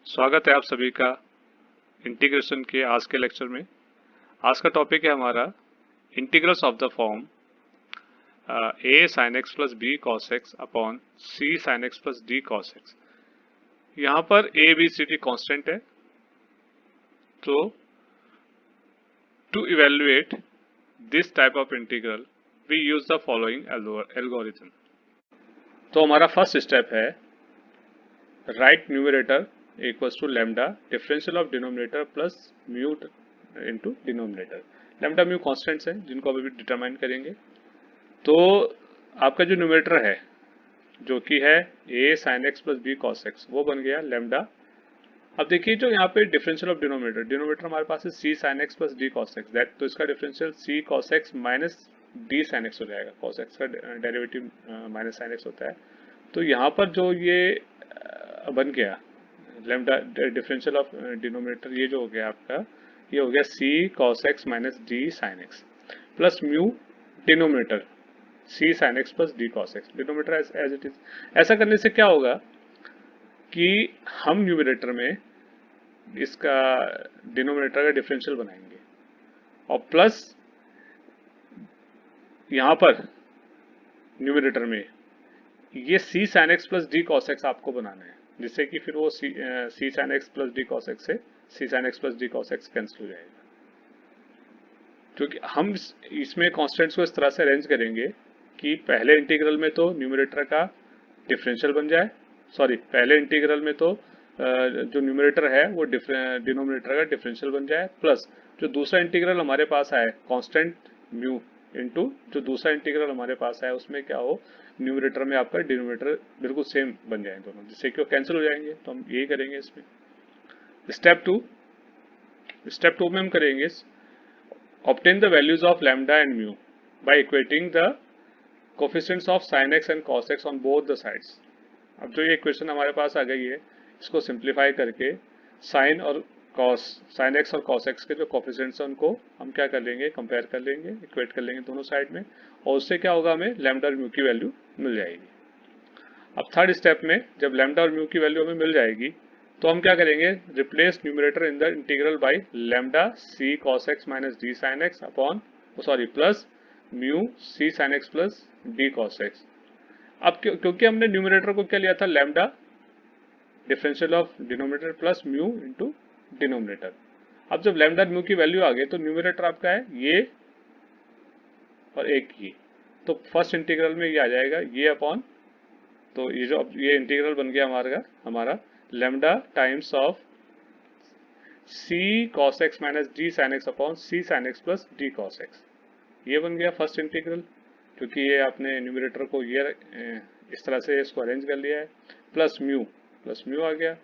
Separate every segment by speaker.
Speaker 1: स्वागत है आप सभी का इंटीग्रेशन के आज के लेक्चर में। आज का टॉपिक है हमारा integrals of the form a sin x plus b cos x upon c sin x plus d cos x। यहाँ पर a b c d constant है, तो to evaluate this type of integral we use the following algorithm. तो हमारा first step है write numerator equals to lambda differential of denominator plus mu into denominator. Lambda mu constants हैं जिनको अभी भी determine करेंगे। तो आपका जो न्यूमरेटर है जो कि है a sin x plus b cos x वो बन गया लैम्डा। अब देखिए जो यहाँ पे डिफरेंशियल ऑफ डिनोमिनेटर हमारे पास है c sin x plus d cos x, that तो इसका differential c cos x minus d sin x हो जाएगा। cos x का डेरिवेटिव माइनस sin x होता है। तो यहाँ पर जो ये बन गया लैम्डा डिफरेंशियल ऑफ डिनोमिनेटर, ये जो हो गया आपका, ये हो गया c cos x minus d sin x plus mu denominator c sin x plus d cos x, denominator as it is. ऐसा करने से क्या होगा कि हम न्यूमरेटर में इसका डिनोमिनेटर का डिफरेंशियल बनाएंगे और प्लस यहाँ पर न्यूमरेटर में ये c sin x plus d cos x आपको बनाना है, जिससे कि फिर वो c sin x plus d cos x से c sin x plus d cos x cancel हो जाएगा। क्योंकि हम इसमें कॉन्स्टेंट्स को इस तरह से अरेंज करेंगे कि पहले इंटीग्रल में तो न्यूमरेटर का डिफरेंशियल बन जाए, सॉरी पहले इंटीग्रल में तो जो न्यूमरेटर है वो डिनोमिनेटर का डिफरेंशियल बन जाए, प्लस जो दूसरा इंटीग्रल हमारे पास आए कांस्टेंट म्यू इनटू जो दूसरा इंटीग्रल हमारे पास है उसमें क्या हो, न्यूमरेटर में आपका डिनोमिनेटर बिल्कुल सेम बन जाए दोनों, जिससे कि वो कैंसिल हो जाएंगे। तो हम यही करेंगे इसमें। स्टेप टू में हम करेंगे obtain the values of lambda and mu by equating the coefficients of sin x and cos x on both the sides। अब जो ये इक्वेशन हमारे पास आ गई है इसको सिंप्लीफाई करके sin और cos, sin x और cos x के जो कोफिशिएंट्स हैं उनको हम क्या कर लेंगे, कंपेयर कर लेंगे, इक्वेट कर लेंगे दोनों साइड में, और उससे क्या होगा, हमें लैम्डा और म्यू की वैल्यू मिल जाएगी। अब थर्ड स्टेप में जब लैम्डा और म्यू की वैल्यू हमें मिल जाएगी तो हम क्या करेंगे, replace numerator in the integral by lambda c cos x minus d sin x upon plus mu c sin x plus d cos x। अब क्योंकि हमने न्यूमरेटर को क्या लिया था, lambda differential of denominator plus mu into denominator. अब जब lambda mu की वैल्यू आ गई तो न्यूमरेटर आपका है ये और एक ही, तो फर्स्ट इंटीग्रल में ये आ जाएगा ये अपॉन, तो ये जो अब ये इंटीग्रल बन गया हमारा lambda times of c cos x minus d sin x upon c sin x plus d cos x, ये बन गया फर्स्ट इंटीग्रल। क्योंकि ये आपने न्यूमरेटर को ये इस तरह से इसको अरेंज कर लिया है, प्लस म्यू आ गया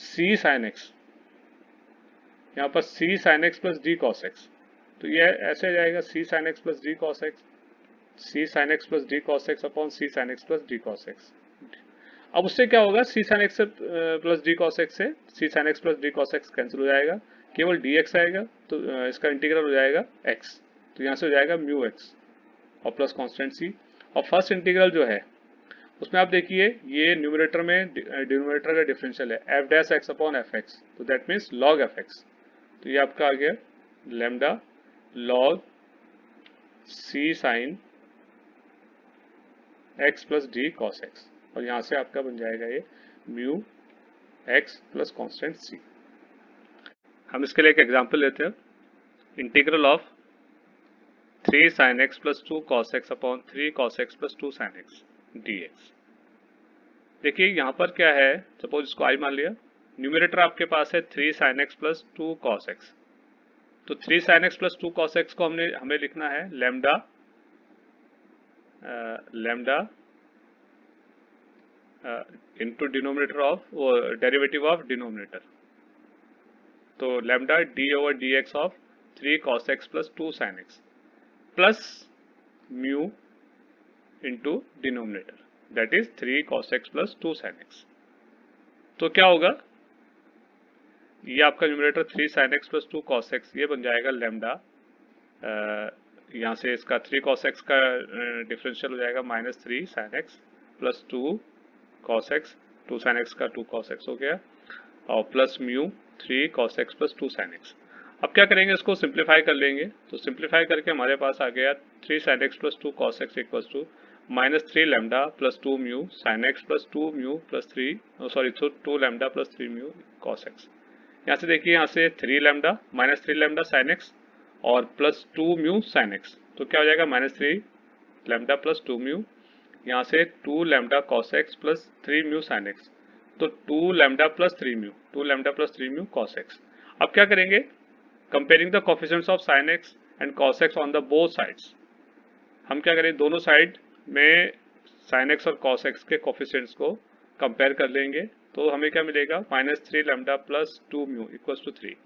Speaker 1: c sin x, यहाँ पर c sin x plus d cos x, तो ये ऐसे जाएगा c sin x plus d cos x, c sin x plus d cos x upon c sin x plus d cos x। अब उससे क्या होगा, c sin x plus d cos x से c sin x plus d cos x cancel हो जाएगा, केवल dx आएगा, तो इसका इंटीग्रल हो जाएगा x, तो यहाँ से हो जाएगा म्यू x और प्लस कांस्टेंट c। और फर्स्ट इंटीग्रल जो है उसमें आप देखिए ये न्यूमरेटर में डिनोमिनेटर का डिफरेंशियल है f dash x upon F X, तो that means log F X, तो ये आपका आ गया lambda log c sin x plus d cos x, और यहाँ से आपका बन जाएगा ये mu x plus constant c। हम इसके लिए एक एग्जांपल लेते हैं, integral of 3 sin x plus 2 cos x upon 3 cos x plus 2 sin x dx। देखिए यहाँ पर क्या है, सपोज इसको i मान लिया, न्यूमरेटर आपके पास है 3 sin x plus 2 cos x, तो 3 sin x plus 2 cos x को हमें लिखना है lambda into denominator of derivative of denominator, तो lambda D over D X of 3 cos x plus 2 sin x plus mu into denominator, that is 3 cos x plus 2 sin x। तो क्या होगा, ये आपका numerator 3 sin x plus 2 cos x ये बन जाएगा lambda, यहाँ से इसका 3 cos x का डिफरेंशियल हो जाएगा minus 3 sin x plus 2 cos x 2 sin x का 2 cos x हो गया, और plus mu 3 cos x plus 2 sin x। अब क्या करेंगे, इसको सिंप्लीफाई कर लेंगे। तो सिंप्लीफाई करके हमारे पास आ गया 3 sin x plus 2 cos x equals to -3 lambda plus 2 mu sin x plus 2 mu plus 2 lambda plus 3 mu cos x। यहाँ से देखिए, यहाँ से 3 लैम्डा -3 लैम्डा sin x और प्लस 2 म्यू sin x, तो क्या हो जाएगा -3 लैम्डा प्लस 2 म्यू, यहाँ से 2 lambda cos x plus 3 mu sin x, तो 2 lambda plus 3 mu, 2 lambda plus 3 mu cos x। अब क्या करेंगे, comparing the coefficients of sin x and cos x on the both sides. हम क्या करें, दोनों साइड में sin x और cos x के कोफिशिएंट्स को कंपेयर कर लेंगे। तो हमें क्या मिलेगा, -3 lambda plus 2 mu equals to 3,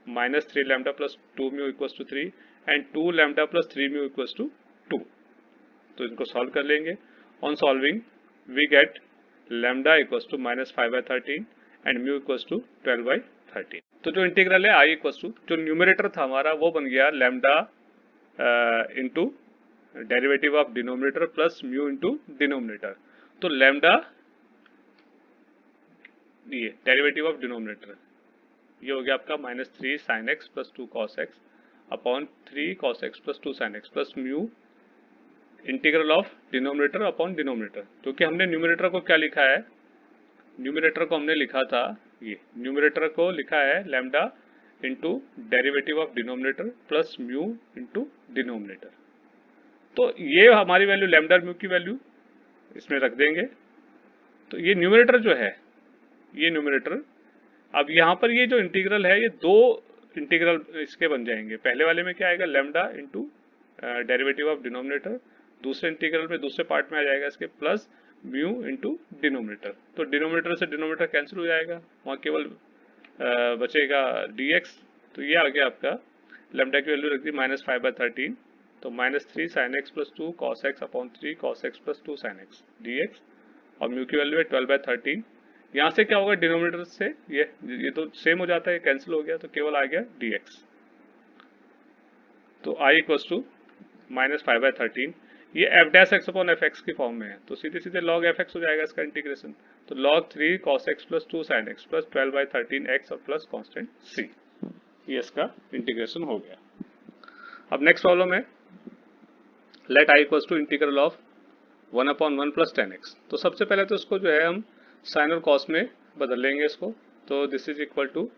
Speaker 1: -3 lambda plus 2 mu equals to 3 and 2 lambda plus 3 mu equals to 2। तो इनको सॉल्व कर लेंगे। On solving we get lambda equals to -5/13 and mu equals to 12/13। तो जो इंटीग्रल है आई इक्वल्स टू, जो numerator था हमारा वो बन गया lambda into derivative of denominator plus mu into denominator. तो लैम्डा, ये डेरिवेटिव ऑफ डिनोमिनेटर, ये हो गया आपका -3 sin x plus 2 cos x upon 3 cos x plus 2 sin x plus mu integral of denominator upon denominator. क्योंकि हमने numerator को क्या लिखा है, न्यूमरेटर को हमने लिखा था, ये न्यूमरेटर को लिखा है lambda into derivative of denominator plus mu into denominator. तो ये हमारी वैल्यू लैम्डा म्यू की वैल्यू इसमें रख देंगे। तो ये न्यूमरेटर जो है, ये न्यूमरेटर, अब यहाँ पर ये जो इंटीग्रल है, ये दो इंटीग्रल इसके बन जाएंगे। पहले वाले में क्या आएगा, lambda into derivative of denominator, दूसरे इंटीग्रल में दूसरे पार्ट में आ जाएगा इसके प्लस म्यू इंटू डिनोमिनेटर। तो डिनोमिनेटर से डिनोमिनेटर कैंसिल हो जाएगा, वहाँ केवल बचेगा dx। तो ये आ गया आपका, लैम्डा की वैल्यू रख दी -5/13, तो -3 sin x plus 2 cos x upon 3 cos x plus 2 sin x dx, और म्यू की वैल्यू है 12/13। यहाँ से क्या होगा, डिनोमिनेटर से ये तो सेम हो जाता है, कैंसिल हो गया, तो केवल आ गया dx। तो i इक्वल्स टू -5/13, ये f dash x upon F x की फॉर्म में है, तो सीधे सीधे log f x हो जाएगा इसका इंटीग्रेशन। तो log 3 cos x plus 2 sin x plus 12/13 x और प्लस कॉन्स्टेंट c, ये इसका इंटीग्रेशन हो गया। अब नेक्स्ट प्रॉब्लम है, let i equals to integral of 1/1 plus 10x। तो सबसे पहले तो इसको जो है हम साइन और कॉस में बदल लेंगे इसको। तो दिस इज इक्वल टू,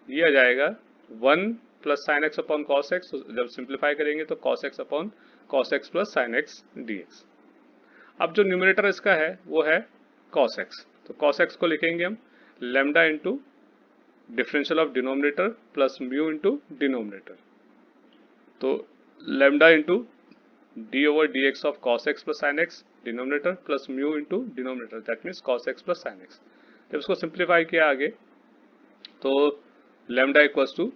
Speaker 1: ये आ जाएगा 1 plus sine X upon cos X. जब सिंप्लीफाई करेंगे तो cos x upon cos x plus sine X dx। अब जो न्यूमरेटर इसका है वो है कॉस एक्स, तो कॉस एक्स को लिखेंगे हम lambda into differential of denominator plus mu into denominator. तो lambda into D over D X of cos x plus sine X denominator plus mu into denominator, that means cos x plus sine x. जब इसको simplify किया आगे तो lambda equals to,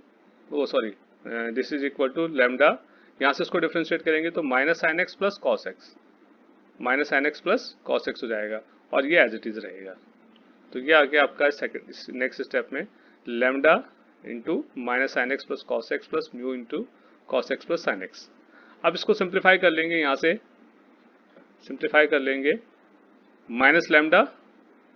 Speaker 1: this is equal to lambda, यहाँ से इसको differentiate करेंगे तो minus sine x plus cos x, minus sine x plus cos x हो जाएगा, और ये एज इट इज रहेगा। तो ये आ गया आपका सेकंड नेक्स्ट स्टेप में lambda into minus sine x plus cos x plus mu into cos x plus sine x. अब इसको सिंप्लीफाई कर लेंगे, यहाँ से सिंप्लीफाई कर लेंगे माइनस लैम्डा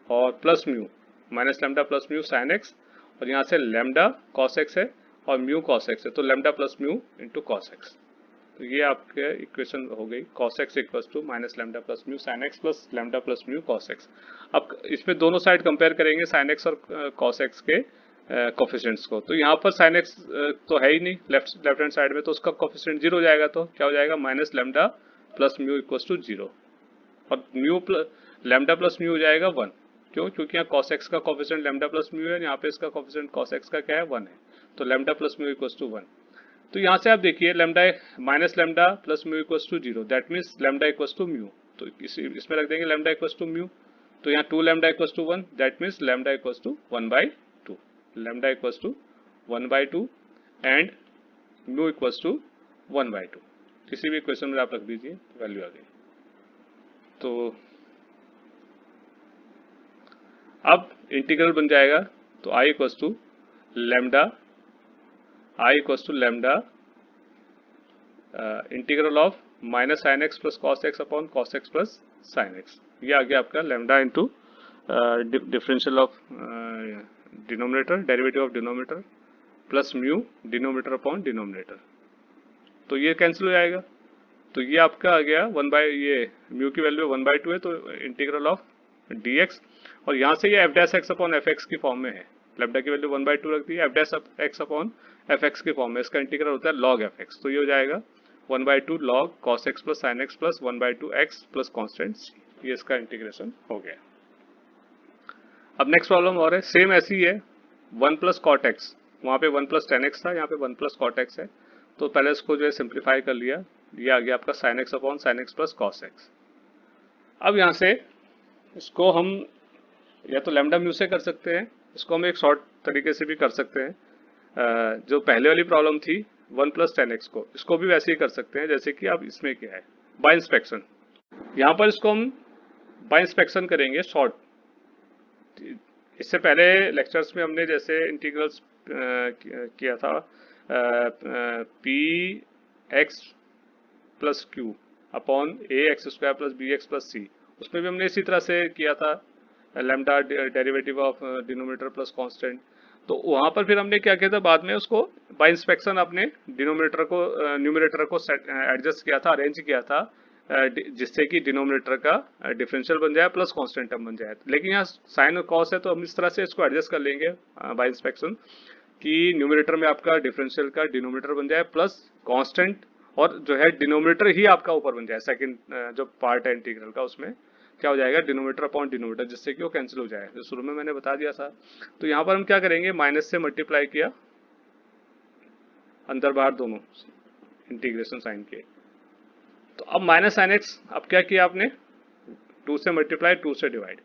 Speaker 1: और plus mu, minus lambda plus mu sine x, और यहाँ से लैम्डा कॉस एक्स है और म्यू कॉस एक्स है, तो lambda plus mu into cos x. तो ये आपके इक्वेशन हो गई, cos x equals to minus lambda plus mu sine x plus lambda plus mu cos x. अब इसमें दोनों साइड कंपेयर करेंगे साइन एक्स और कॉस एक्स के कोफिशिएंट्स को। तो यहाँ पर साइन एक्स तो है ही नहीं लेफ्ट हैंड साइड में, तो उसका कोफिशिएंट 0 हो जाएगा। तो क्या हो जाएगा, minus lambda plus mu equals to 0, और म्यू लैम्डा प्लस म्यू हो जाएगा 1। क्यों, क्योंकि यहाँ cos x का कोफिशिएंट लैम्डा प्लस म्यू है, यहाँ पे इसका कोफिशिएंट cos x का क्या है, 1 है, तो lambda plus mu equals to 1। तो यहाँ से आप देखिए lambda minus lambda plus mu equals to 0, that means lambda equals to mu. तो इसमें रख देंगे लैम्डा इक्वल्स टू म्यू, तो यहाँ 2 lambda equals to 1, that means lambda equals to 1/2, lambda equals to 1/2 and mu equals to 1/2। किसी भी equation में आप रख दीजिए, वैल्यू आ गई। तो अब इंटीग्रल बन जाएगा, तो i equals to lambda, integral of minus sine x plus cos x upon cos x plus sine x. ये आ गया आपका lambda into differential of denominator, derivative of denominator plus mu denominator upon denominator, तो ये cancel हो जाएगा। तो ये आपका आ गया 1 ये म्यू की वैल्यू 1/2 है, तो इंटीग्रल ऑफ dx, और यहाँ से ये f dash X upon F x की फॉर्म में है। लैम्डा की वैल्यू 1/2 रख दी है, f dash X upon F x की फॉर्म में, इसका इंटीग्रल होता है log एफ एक्स, तो ये हो जाएगा 1/2 log cos x plus sin x plus 1/2 x plus constant c, ये इसका इंटीग्रेशन हो गया। अब नेक्स्ट प्रॉब्लम और है, सेम ऐसी ही है, 1 प्लस कॉट एक्स, वहाँ पे 1 प्लस टेन एक्स था, यहाँ पे 1 प्लस कॉट एक्स है, तो पहले इसको जो है सिंप्लीफाई कर लिया, ये आ गया आपका sin x upon sin x plus cos x। अब यहाँ से इसको हम या तो लैम्डा म्यू से कर सकते हैं, इसको हम एक शॉर्ट तरीके से भी कर सकते हैं। जो पहले वाली प्रॉब्लम थी 1 प्लस टेन एक्स को, इसको भी वैसे ही कर सकते हैं जैसे कि अब इसमें क्या है, बाय इंस्पेक्शन। यहाँ पर इसको हम बाय इंस्पेक्शन करेंगे शॉर्ट। इससे पहले लेक्चर्स में हमने जैसे इंटीग्रल्स किया था P X plus Q upon A X square plus B X plus C, उसमें भी हमने इसी तरह से किया था, lambda derivative of denominator plus constant. तो वहां पर फिर हमने क्या किया था, बाद में उसको बाय इंस्पेक्शन अपने डिनोमिनेटर को न्यूमरेटर को एडजस्ट किया था, अरेंज किया था, जिससे कि डिनोमिनेटर का डिफरेंशियल बन जाए प्लस कांस्टेंट टर्म बन जाए। लेकिन यहाँ साइन और कॉस है, तो हम इस तरह से इसको एडजस्ट कर लेंगे बाय इंस्पेक्शन कि न्यूमरेटर में आपका डिफरेंशियल का डिनोमिनेटर बन जाए प्लस कांस्टेंट, और जो है डिनोमिनेटर ही आपका ऊपर बन जाए, सेकंड जो पार्ट है इंटीग्रल का, उसमें क्या हो जाएगा, डिनोमिनेटर अपॉन डिनोमिनेटर, जिससे कि वो कैंसिल हो जाए, जो शुरू में मैंने बता दिया था। तो यहाँ पर हम क्या करेंगे, माइनस से मल्टीप्लाई किया अंदर बाहर दोनों इंटीग्रेशन साइन के, तो अब माइनस साइन एक्स, अब क्या किया आपने, 2 से मल्टीप्लाई 2 से डिवाइड।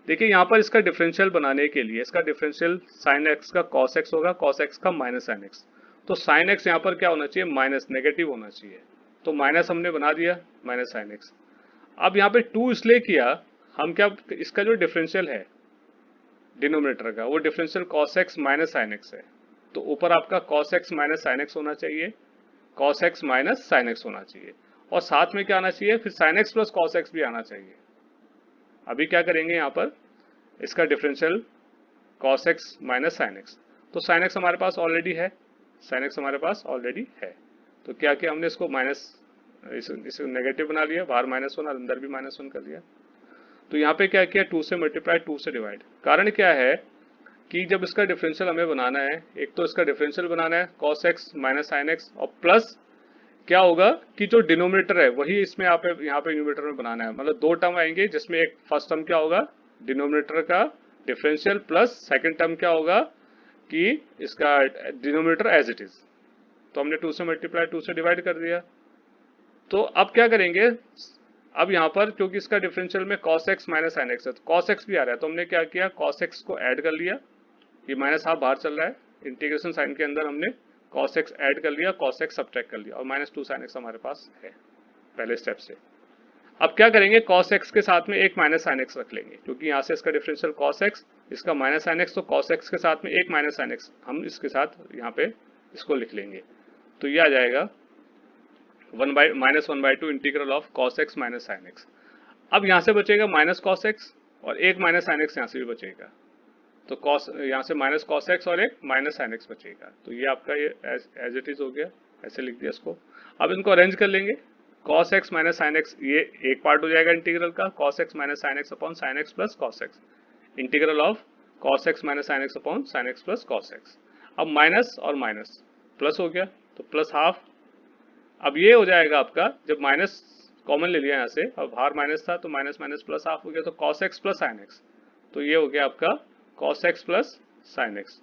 Speaker 1: देखिए यहाँ पर इसका डिफरेंशियल बनाने के लिए, इसका डिफरेंशियल साइन एक्स का कॉस एक्स होगा, कॉस एक्स का माइनस साइन एक्स, तो साइन एक्स यहाँ पर क्या होना चाहिए, माइनस, नेगेटिव होना चाहिए, तो माइनस हमने बना दिया माइनस साइन एक्स। अब यहाँ पे 2 इसलिए किया, हम क्या, इसका जो डिफरेंशियल है डिनोमिनेटर का, वो differential cos x minus sine x है, तो ऊपर आपका cos x minus sine x होना चाहिए, cos x minus sine x होना चाहिए, और साथ में क्या आना चाहिए, फिर sin x plus cos x भी आना चाहिए। अभी क्या करेंगे यहाँ पर, इसका differential cos x minus sine x, तो sin x हमारे पास ऑलरेडी है, sin x हमारे पास ऑलरेडी है, तो क्या किया हमने, इसको माइनस, इसे नेगेटिव बना लिया, बाहर -1 अंदर भी -1 कर लिया। तो यहाँ पे क्या किया, 2 से मल्टीप्लाई 2 से डिवाइड। कारण क्या है कि जब इसका डिफरेंशियल हमें बनाना है, एक तो इसका डिफरेंशियल बनाना है cos x minus sine x, और प्लस क्या होगा कि जो डिनोमिनेटर है वही इसमें यहाँ पे न्यूमरेटर में बनाना है, मतलब 2 टर्म आएंगे, जिसमें एक फर्स्ट टर्म क्या होगा, डिनोमिनेटर का डिफरेंशियल, प्लस सेकेंड टर्म क्या होगा कि इसका डिनोमिनेटर एज इट इज। तो हमने 2 से मल्टीप्लाई 2 से डिवाइड कर दिया। तो अब क्या करेंगे, अब यहाँ पर क्योंकि इसका डिफरेंशियल में cos x minus sine x है, तो cos x भी आ रहा है, तो हमने क्या किया, cos x को ऐड कर लिया, ये माइनस हाफ बाहर चल रहा है, इंटीग्रेशन साइन के अंदर हमने cos x ऐड कर लिया, cos x सब्ट्रैक्ट कर लिया, और -2 sin x हमारे पास है पहले स्टेप से। अब क्या करेंगे, cos x के साथ में एक माइनस साइन एक्स रख लेंगे, क्योंकि यहाँ से इसका डिफरेंशियल cos x, इसका माइनस साइन एक्स, तो cos x के साथ में एक माइनस साइन एक्स हम इसके साथ यहाँ पे इसको लिख लेंगे, तो ये आ जाएगा -1/2 integral of cos x minus sine x. अब यहाँ से बचेगा माइनस cos x, और एक माइनस साइन एक्स यहाँ से भी बचेगा, तो cos यहाँ से माइनस cos x और एक माइनस साइन एक्स बचेगा, तो ये आपका ये एज इट इज हो गया, ऐसे लिख दिया इसको। अब इनको अरेंज कर लेंगे, cos x minus sine x, ये एक पार्ट हो जाएगा इंटीग्रल का, cos x minus sine X upon sine x plus cos x, integral of cos x minus sine X upon sine x plus cos x। अब minus और minus plus हो गया, तो प्लस हाफ। अब ये हो जाएगा आपका, जब माइनस कॉमन ले लिया यहाँ से, अब बाहर माइनस था, तो माइनस माइनस प्लस हाफ हो गया, तो cos x plus sine x, तो ये हो गया आपका cos x plus sine x,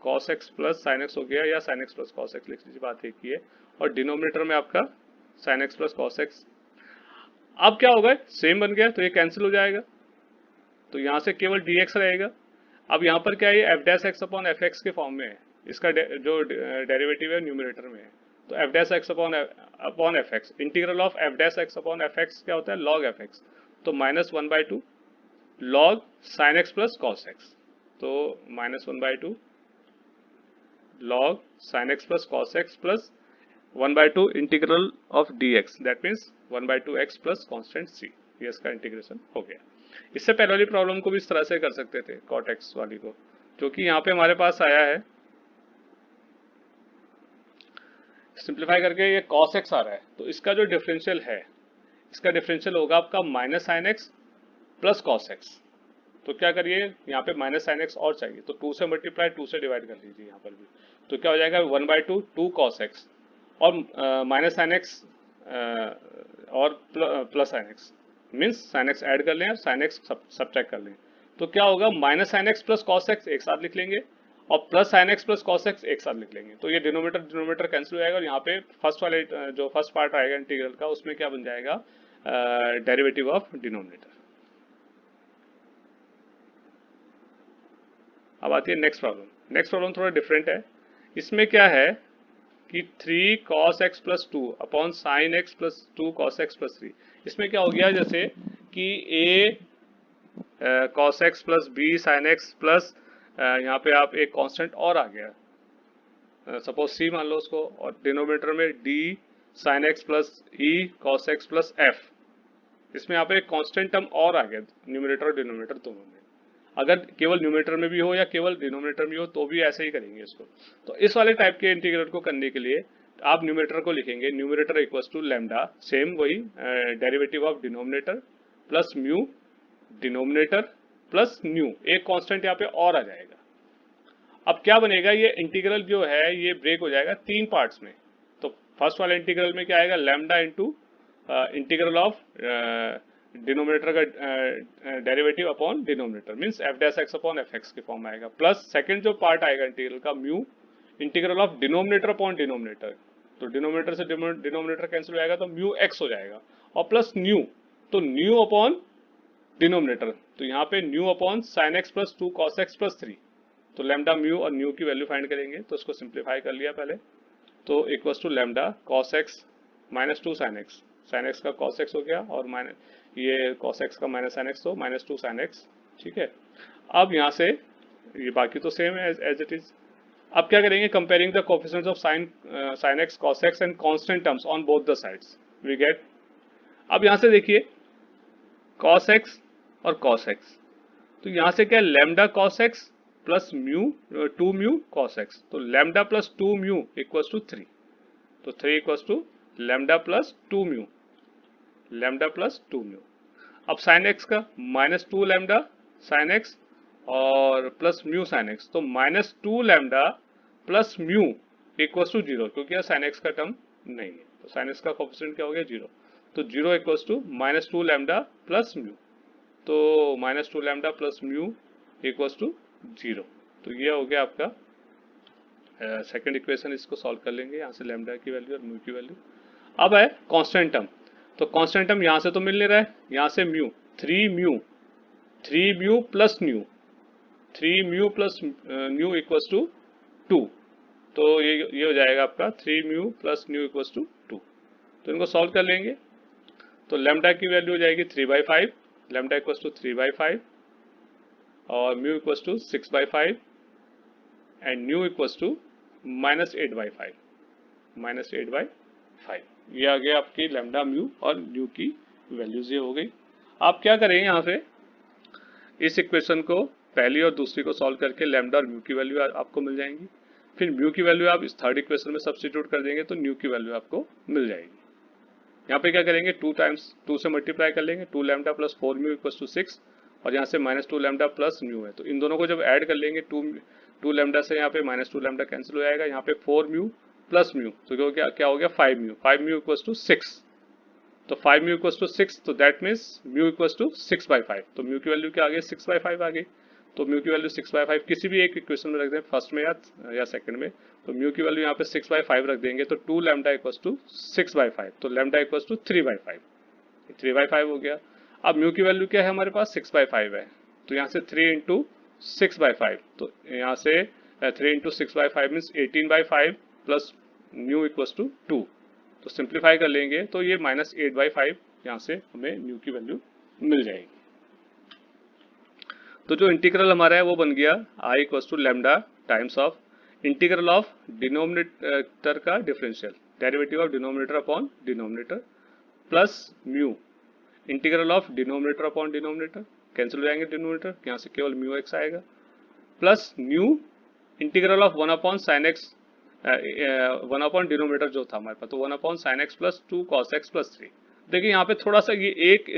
Speaker 1: cos x plus sine x हो गया, या sin x plus cos x लिख लीजिए, बात एक ही है, और डिनोमिनेटर में आपका sin x plus cos x। अब क्या होगा, सेम बन गया, तो ये कैंसिल हो जाएगा, तो यहाँ से केवल dx रहेगा। अब यहाँ पर क्या है, f dash X upon F X के फॉर्म में है, इसका जो डेरिवेटिव है न्यूमरेटर में है, तो f dash X upon F x, integral of f dash X upon F x क्या होता है, log एफ एक्स, तो -1/2 log sin x plus cos x, तो -1/2 log sin x plus cos x plus 1/2 integral of dx, that means 1/2 x plus constant c, ये इसका integration हो गया। इससे पहले वाली प्रॉब्लम को भी इस तरह से कर सकते थे, cot x वाली को, जो कि यहाँ पे हमारे पास आया है, सिंप्लीफाई करके ये cos x आ रहा है, तो इसका जो डिफरेंशियल है, इसका डिफरेंशियल होगा आपका minus sine x plus cos x. तो क्या करिए, यहाँ पे माइनस साइन एक्स और चाहिए, तो 2 से मल्टीप्लाई 2 से डिवाइड कर लीजिए यहाँ पर भी, तो क्या हो जाएगा 1/2 2 cos x और माइनस साइन एक्स और plus sine x, means sine x add कर लें और साइन एक्स सब्ट्रैक्ट कर लें, तो क्या होगा minus sine x plus cos x एक साथ लिख लेंगे और plus sine x plus cos x एक साथ लिख लेंगे, तो ये डिनोमिनेटर कैंसिल हो जाएगा और यहाँ पे फर्स्ट वाले जो फर्स्ट पार्ट आएगा इंटीग्रल का, उसमें क्या बन जाएगा, डेरिवेटिव ऑफ डिनोमिनेटर। अब आती है नेक्स्ट प्रॉब्लम। नेक्स्ट प्रॉब्लम थोड़ा डिफरेंट है। इसमें क्या है कि 3 cos x plus 2 upon sine x plus 2 cos x plus 3, इसमें क्या हो गया जैसे कि a cos x plus b sine x plus यहाँ पे आप एक कांस्टेंट और आ गया, सपोज c मान लो उसको, और डिनोमिनेटर में d sine x plus e cos x plus f, इसमें यहाँ पे एक कांस्टेंट टर्म और आ गया न्यूमरेटर और डिनोमिनेटर दोनों में। अगर केवल न्यूमरेटर में भी हो या केवल डिनोमिनेटर में हो तो भी ऐसे ही करेंगे इसको। तो इस वाले टाइप के इंटीग्रल को करने के लिए आप न्यूमरेटर को लिखेंगे, numerator equals to lambda, same वही derivative of denominator plus mu denominator plus nu, एक कांस्टेंट यहाँ पे और आ जाएगा। अब क्या बनेगा, ये इंटीग्रल जो है ये ब्रेक हो जाएगा 3 पार्ट्स में। तो फर्स्ट वाले इंटीग्रल में क्या आएगा, lambda into integral of denominator का derivative upon denominator, means F dash X upon F X के फॉर्म में आएगा, प्लस सेकंड जो पार्ट आएगा इंटीग्रल का mu integral of denominator upon denominator, तो डिनोमिनेटर से डिनोमिनेटर कैंसिल हो जाएगा तो म्यू एक्स हो जाएगा, और प्लस न्यू, तो न्यू अपॉन डिनोमिनेटर, तो यहाँ पे nu upon sine x plus 2 cos x plus 3, तो लैम्डा म्यू और न्यू की वैल्यू फाइंड करेंगे, तो इसको सिंप्लीफाई कर लिया पहले, तो equals to lambda cos x minus 2 sine x, sine x का cos x हो गया और माइनस ये cos x का माइनस साइन एक्स, तो माइनस 2 साइन एक्स, ठीक है। अब यहाँ से ये बाकी तो सेम है एज इट इज। अब क्या करेंगे, comparing the coefficients of sine x cos x and constant terms on both the sides we get. अब यहाँ से देखिए cos x और cos x, तो यहाँ से क्या है, lambda cos x plus mu 2 mu cos x, तो lambda plus 2 mu equals to 3, तो 3 equals to lambda plus 2 mu, lambda plus 2 mu. अब साइन एक्स का माइनस 2 लैम्डा साइन एक्स और प्लस म्यू साइन एक्स, तो minus 2 lambda plus mu equals to 0, क्योंकि यहाँ sign x का term नहीं है, तो साइन एक्स का कोएफिशिएंट क्या हो गया 0, तो 0 equals to minus 2 lambda plus mu, तो minus 2 lambda plus mu equals to 0, तो ये हो गया आपका सेकंड इक्वेशन। इसको सॉल्व कर लेंगे, यहाँ से लैम्डा की वैल्यू और म्यू की वैल्यू। अब है कांस्टेंट टर्म, तो कांस्टेंट टर्म यहाँ से तो मिल नहीं रहा है, यहाँ से mu 3 mu plus nu, 3 mu plus nu equals to 2, तो ये हो जाएगा आपका 3 mu plus nu equals to 2, तो इनको सॉल्व कर लेंगे, तो लैम्डा की वैल्यू हो जाएगी 3/5, लैम्डा इक्वल्स टू 3/5 और mu equals to 6/5 and nu equals to minus 8/5, minus 8/5, ये आ गया आपकी लैम्डा म्यू और न्यू की वैल्यूज ये हो गई। आप क्या करें, यहाँ से इस इक्वेशन को पहली और दूसरी को सॉल्व करके लैम्डा और म्यू की वैल्यू आपको मिल जाएंगी, फिर म्यू की वैल्यू आप इस थर्ड इक्वेशन में सब्स्टिट्यूट कर देंगे तो न्यू की वैल्यू आपको मिल जाएगी। यहाँ पे क्या करेंगे, 2 टाइम्स 2 से मल्टीप्लाई कर लेंगे, 2 lambda plus 4 mu equals to 6, और यहाँ से माइनस 2 लैम्डा प्लस म्यू है, तो इन दोनों को जब ऐड कर लेंगे 2 लैम्डा से यहाँ पे माइनस 2 लैम्डा कैंसिल हो जाएगा, यहाँ पे 4 म्यू प्लस म्यू, तो क्या हो गया 5 म्यू इक्वल्स टू 6, तो 5 म्यू इक्वल्स टू 6, तो that means mu equals to 6/5, तो म्यू की वैल्यू क्या आ गई 6/5 आ गई, तो म्यू की वैल्यू 6/5 किसी भी एक इक्वेशन में रख दें, फर्स्ट में या सेकंड में, तो म्यू की वैल्यू यहाँ पे 6/5 रख देंगे, तो 2 लैम्डा इक्वल्स टू 6/5, तो लैम्डा इक्वल्स टू 3/5, 3/5 हो गया। अब म्यू की वैल्यू क्या है हमारे पास 6/5 है, तो यहाँ से 3 इंटू 6/5, तो यहाँ से 3 into 6/5 means 18/5 plus mu equals to 2, तो सिंप्लीफाई कर लेंगे तो ये माइनस 8/5 यहाँ से हमें म्यू की वैल्यू मिल जाएगी। तो जो इंटीग्रल हमारा है वो बन गया I equals to lambda times of integral of denominator का differential, derivative of denominator upon denominator, plus mu integral of denominator upon denominator, cancel हो जाएंगे डिनोमिनेटर, यहाँ से केवल म्यू एक्स आएगा, plus mu integral of 1 upon sine X, 1 upon denominator जो था हमारे पास, तो 1 upon sine x plus 2 cos x plus 3। देखिए यहाँ पे थोड़ा सा ये एक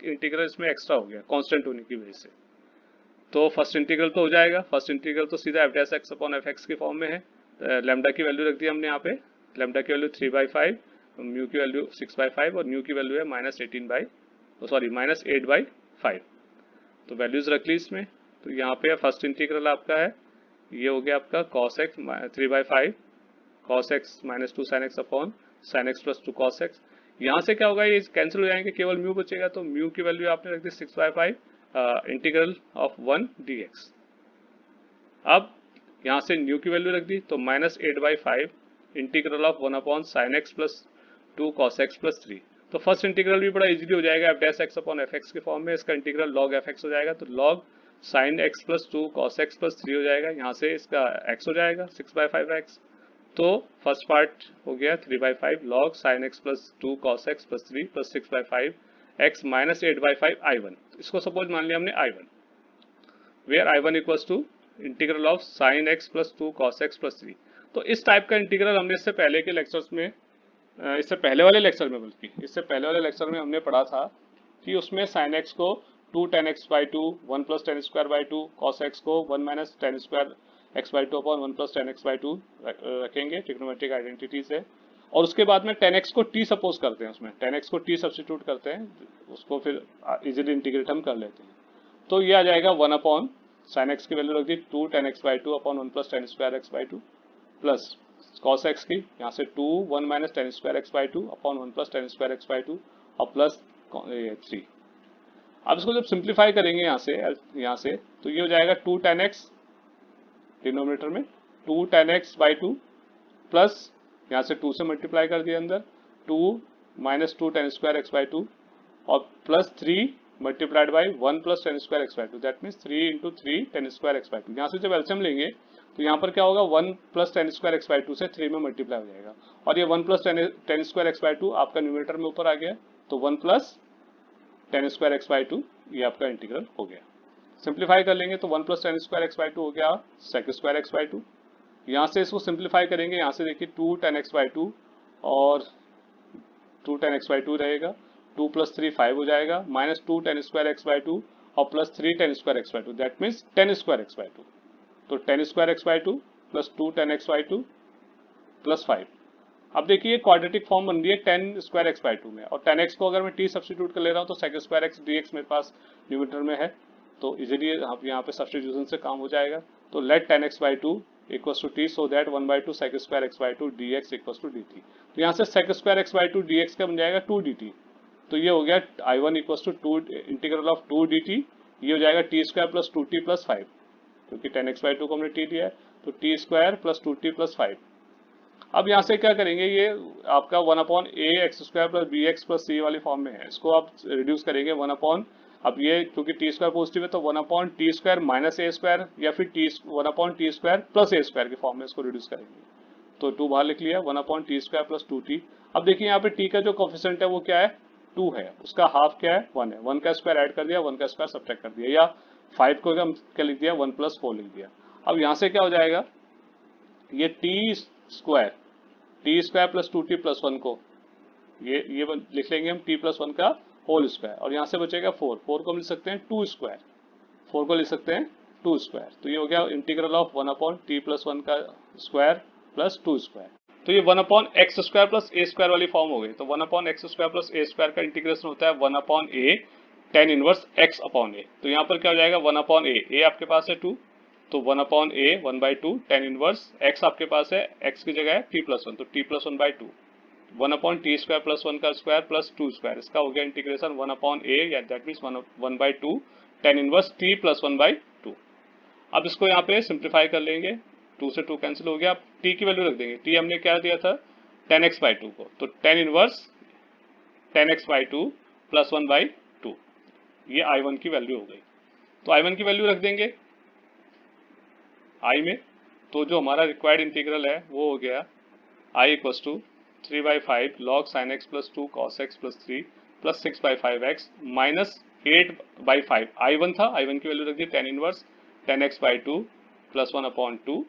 Speaker 1: इंटीग्रल इसमें एक्स्ट्रा हो गया कांस्टेंट होने की वजह से। तो फर्स्ट इंटीग्रल तो हो जाएगा, फर्स्ट इंटीग्रल तो सीधा F dash X upon F x की फॉर्म में है। लैम्डा की वैल्यू रख दी हमने यहाँ पे, लैम्डा की वैल्यू 3/5, म्यू की वैल्यू 6/5 और म्यू की वैल्यू है -8/5। तो वैल्यूज रख ली इसमें। तो यहाँ पे फर्स्ट इंटीग्रल आपका है, ये हो गया आपका cos x 3/5 cos x -2 sin x upon sin x plus 2 cos x। यहाँ से क्या होगा, ये कैंसिल हो जाएंगे, केवल म्यू बचेगा, तो म्यू की वैल्यू आपने रख दी 6/5 इंटीग्रल ऑफ 1 dx। अब यहाँ से न्यू की वैल्यू रख दी, तो -8/5 integral of 1 upon sine x plus 2 cos x plus 3। तो फर्स्ट इंटीग्रल भी बड़ा इजीली हो जाएगा, F dash X upon F X के फॉर्म में, इसका इंटीग्रल log एफ एक्स हो जाएगा, तो log sine x plus 2 cos x plus 3 हो जाएगा, यहाँ से इसका x हो जाएगा 6/5x। तो फर्स्ट पार्ट हो गया 3/5 log sine x plus 2 cos x plus 3 plus 6/5x minus 8/5 I1। इसको सपोज मान लिया हमने I1, where I1 equals to integral of sine x plus 2 cos x plus 3। तो इस टाइप का इंटीग्रल हमने इससे पहले के लेक्चर्स में, इससे पहले वाले लेक्चर में, बल्कि इससे पहले वाले लेक्चर में हमने पढ़ा था कि उसमें साइन एक्स को 2 tan x/2 1 plus tan square/2 cos x को 1 minus tan square x/2 upon 1 plus tan x/2 रखेंगे ट्रिग्नोमेट्रिक आइडेंटिटी से, और उसके बाद में tan x को t सपोज करते हैं, उसमें tan x को t सब्स्टिट्यूट करते हैं, उसको फिर इजीली इंटीग्रेट हम कर लेते हैं। तो ये आ जाएगा 1 अपॉन साइन एक्स की वैल्यू रख दी 2 tan x/2 upon 1 plus tan square x/2 plus cos x की यहाँ से 2 1 minus tan square x/2 upon 1 plus tan square x/2 और प्लस 3। अब इसको जब सिंप्लीफाई करेंगे यहाँ से तो ये हो जाएगा 2 tan x डिनोमिनेटर में, 2 tan x/2 प्लस यहाँ से 2 से मल्टीप्लाई कर दिया अंदर 2 माइनस 2 tan square x/2 और plus 3 multiplied by 1 plus tan square x/2, that means 3 into 3 tan square x/2। यहाँ से जब एलसीएम लेंगे तो यहाँ पर क्या होगा, 1 प्लस tan square x/2 से 3 में मल्टीप्लाई हो जाएगा, और ये 1 प्लस tan square x/2 आपका न्यूमरेटर में ऊपर आ गया, तो 1 प्लस tan square x/2 ये आपका इंटीग्रल हो गया। सिंप्लीफाई कर लेंगे तो 1 प्लस tan square x/2 हो गया sec square x/2। यहाँ से इसको सिंप्लीफाई करेंगे, यहाँ से देखिए 2 tan x/2 और 2 tan x/2 रहेगा, 2 प्लस 3 5 हो जाएगा, माइनस 2 tan square x/2 और plus 3 tan square x/2, that means tan square x/2। तो tan square x/2 plus 2 tan x/2 plus 5। अब देखिए क्वाड्रेटिक फॉर्म बन रही है tan स्क्वायर x/2 में, और tan x को अगर मैं t सब्स्टिट्यूट कर ले रहा हूँ तो sec स्क्वायर x dx मेरे पास न्यूमरेटर में है, तो इजीली यहाँ पे सब्स्टिट्यूशन से काम हो जाएगा। तो let tan x/2 equals to t so that 1/2 sec square x/2 dx equals to dt। तो यहाँ से sec स्क्वायर x/2 dx का बन जाएगा 2 dt। तो ये हो गया I1 equals to 2 integral of 2 dt, ये हो जाएगा t square plus 2t plus 5, क्योंकि tan x/2 को हमने t दिया है, तो t square plus 2t plus 5। अब यहाँ से क्या करेंगे, ये आपका 1 upon A X square plus B X plus C वाली फॉर्म में है, इसको आप रिड्यूस करेंगे 1 अपॉन, अब ये क्योंकि टी स्क्वायर पॉजिटिव है तो 1 अपॉन टी स्क्वायर माइनस ए स्क्वायर या फिर 1 अपॉन टी स्क्वायर प्लस ए स्क्वायर की फॉर्म में इसको रिड्यूस करेंगे। तो 2 बाहर लिख लिया, 1 upon T square plus 2t। अब देखिए यहाँ पे t का जो कोफिशिएंट है वो क्या है, 2 है, उसका हाफ क्या है 1 है, 1 का स्क्वायर ऐड कर दिया, 1 का स्क्वायर सब्ट्रैक्ट कर दिया, या 5 को हम क्या लिख दिया 1 प्लस 4 लिख दिया। अब यहाँ से क्या हो जाएगा, ये T square plus 2t plus 1 को ये लिख लेंगे हम t प्लस 1 का होल स्क्वायर, और यहाँ से बचेगा 4 को हम लिख सकते हैं 2 स्क्वायर, 4 को लिख सकते हैं 2 स्क्वायर। तो ये हो गया integral of 1 upon t plus 1 का स्क्वायर प्लस 2 स्क्वायर। तो ये 1 अपॉन एक्स स्क्वायर प्लस ए स्क्वायर वाली फॉर्म हो गई। तो 1 अपॉन एक्स स्क्वायर प्लस ए स्क्वायर का इंटीग्रेशन होता है 1 अपॉन ए tan इनवर्स x अपॉन ए। तो यहाँ पर क्या हो जाएगा 1 अपॉन ए आपके पास है 2, तो 1 अपॉन ए 1/2 tan इनवर्स x आपके पास है, x की जगह है t प्लस 1, तो t plus 1/2, 1 upon T square plus 1 का स्क्वायर प्लस 2 स्क्वायर, इसका हो गया इंटीग्रेशन 1 अपॉन ए, या that means 1/2 tan inverse t plus 1/2। अब इसको यहाँ पे सिंप्लीफाई कर लेंगे, 2 से 2 कैंसिल हो गया, अब t की वैल्यू रख देंगे, t हमने क्या दिया था tan x/2 को, तो tan inverse tan x/2 plus 1/2, ये I1 की वैल्यू हो गई। तो I1 की वैल्यू रख देंगे I में, तो जो हमारा रिक्वायर्ड इंटीग्रल है वो हो गया I equals to 3/5 log sin x plus 2 cos x plus 3 plus 6/5x minus 8/5 I1 था, I1 की वैल्यू रख दी tan इनवर्स 10x/2 प्लस 1/2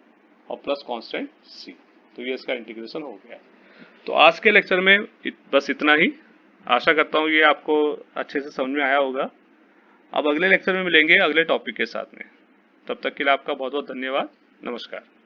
Speaker 1: और प्लस कांस्टेंट c। तो ये इसका इंटीग्रेशन हो गया। तो आज के लेक्चर में बस इतना ही। आशा करता हूँ ये आपको अच्छे से समझ में आया होगा। अब अगले लेक्चर में मिलेंगे अगले टॉपिक के साथ में। तब तक के लिए आपका बहुत बहुत धन्यवाद। नमस्कार।